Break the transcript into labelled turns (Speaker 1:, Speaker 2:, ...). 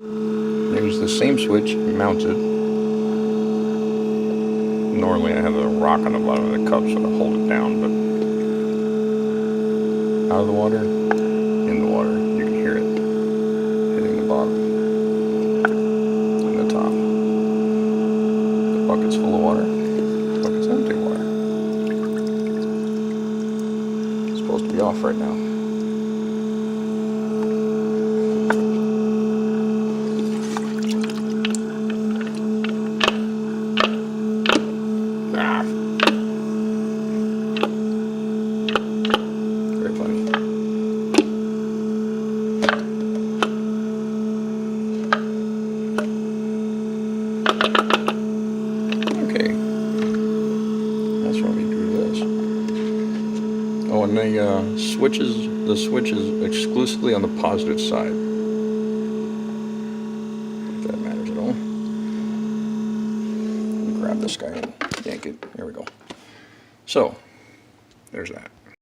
Speaker 1: There's the same switch mounted. Normally I have a rock on the bottom of the cup so I hold it down, but out of the water, in the water, you can hear it hitting the bottom and the top. The bucket's full of water, the bucket's empty water. It's supposed to be off right now. Very funny. Okay. That's why we do this. Oh, and the switch is exclusively on the positive side. If that matters at all. Let me grab this guy and yank it. There we go. So, there's that.